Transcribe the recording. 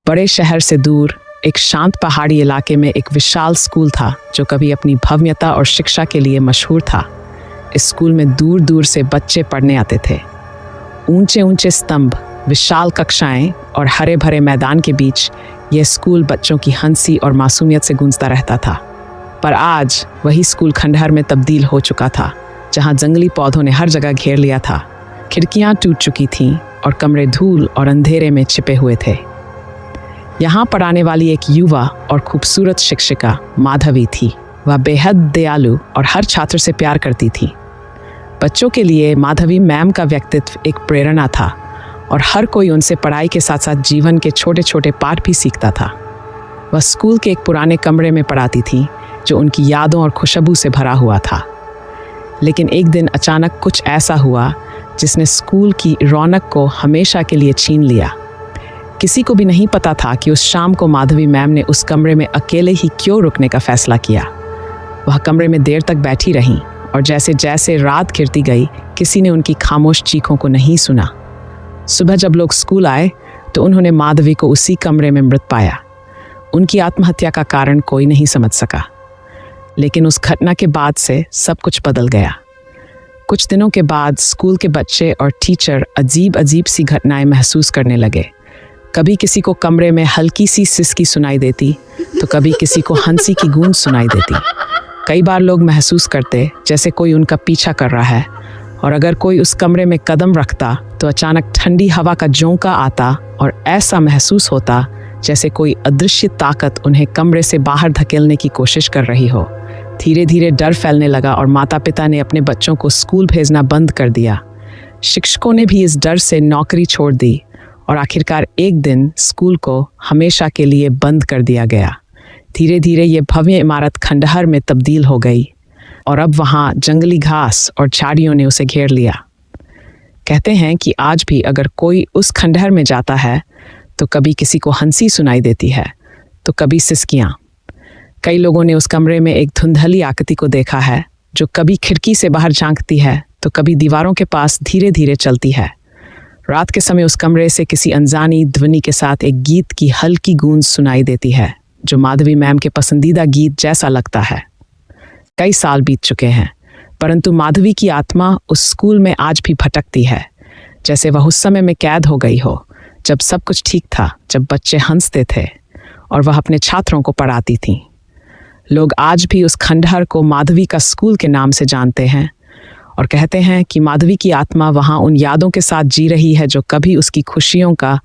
बड़े शहर से दूर एक शांत पहाड़ी इलाके में एक विशाल स्कूल था जो कभी अपनी भव्यता और शिक्षा के लिए मशहूर था। इस स्कूल में दूर दूर से बच्चे पढ़ने आते थे। ऊंचे ऊंचे स्तंभ, विशाल कक्षाएं और हरे भरे मैदान के बीच यह स्कूल बच्चों की हंसी और मासूमियत से गूंजता रहता था। पर आज वही स्कूल खंडहर में तब्दील हो चुका था, जहां जंगली पौधों ने हर जगह घेर लिया था। खिड़कियां टूट चुकी थीं और कमरे धूल और अंधेरे में छिपे हुए थे। यहाँ पढ़ाने वाली एक युवा और खूबसूरत शिक्षिका माधवी थी। वह बेहद दयालु और हर छात्र से प्यार करती थी। बच्चों के लिए माधवी मैम का व्यक्तित्व एक प्रेरणा था और हर कोई उनसे पढ़ाई के साथ साथ जीवन के छोटे छोटे पाठ भी सीखता था। वह स्कूल के एक पुराने कमरे में पढ़ाती थी जो उनकी यादों और खुशबू से भरा हुआ था। लेकिन एक दिन अचानक कुछ ऐसा हुआ जिसने स्कूल की रौनक को हमेशा के लिए छीन लिया। किसी को भी नहीं पता था कि उस शाम को माधवी मैम ने उस कमरे में अकेले ही क्यों रुकने का फैसला किया। वह कमरे में देर तक बैठी रहीं और जैसे जैसे रात घिरती गई, किसी ने उनकी खामोश चीखों को नहीं सुना। सुबह जब लोग स्कूल आए तो उन्होंने माधवी को उसी कमरे में मृत पाया। उनकी आत्महत्या का कारण कोई नहीं समझ सका। लेकिन उस घटना के बाद से सब कुछ बदल गया। कुछ दिनों के बाद स्कूल के बच्चे और टीचर अजीब अजीब सी घटनाएं महसूस करने लगे। कभी किसी को कमरे में हल्की सी सिसकी सुनाई देती तो कभी किसी को हंसी की गूंज सुनाई देती। कई बार लोग महसूस करते जैसे कोई उनका पीछा कर रहा है, और अगर कोई उस कमरे में कदम रखता तो अचानक ठंडी हवा का झोंका आता और ऐसा महसूस होता जैसे कोई अदृश्य ताकत उन्हें कमरे से बाहर धकेलने की कोशिश कर रही हो। धीरे धीरे डर फैलने लगा और माता पिता ने अपने बच्चों को स्कूल भेजना बंद कर दिया। शिक्षकों ने भी इस डर से नौकरी छोड़ दी और आखिरकार एक दिन स्कूल को हमेशा के लिए बंद कर दिया गया। धीरे धीरे ये भव्य इमारत खंडहर में तब्दील हो गई और अब वहाँ जंगली घास और झाड़ियों ने उसे घेर लिया। कहते हैं कि आज भी अगर कोई उस खंडहर में जाता है तो कभी किसी को हंसी सुनाई देती है तो कभी सिसकियाँ। कई लोगों ने उस कमरे में एक धुंधली आकृति को देखा है जो कभी खिड़की से बाहर झांकती है तो कभी दीवारों के पास धीरे धीरे चलती है। रात के समय उस कमरे से किसी अनजानी ध्वनि के साथ एक गीत की हल्की गूंज सुनाई देती है जो माधवी मैम के पसंदीदा गीत जैसा लगता है। कई साल बीत चुके हैं, परंतु माधवी की आत्मा उस स्कूल में आज भी भटकती है, जैसे वह उस समय में कैद हो गई हो, जब सब कुछ ठीक था, जब बच्चे हंसते थे और वह अपने छात्रों को पढ़ाती थीं। लोग आज भी उस खंडहर को माधवी का स्कूल के नाम से जानते हैं और कहते हैं कि माधवी की आत्मा वहाँ उन यादों के साथ जी रही है जो कभी उसकी खुशियों का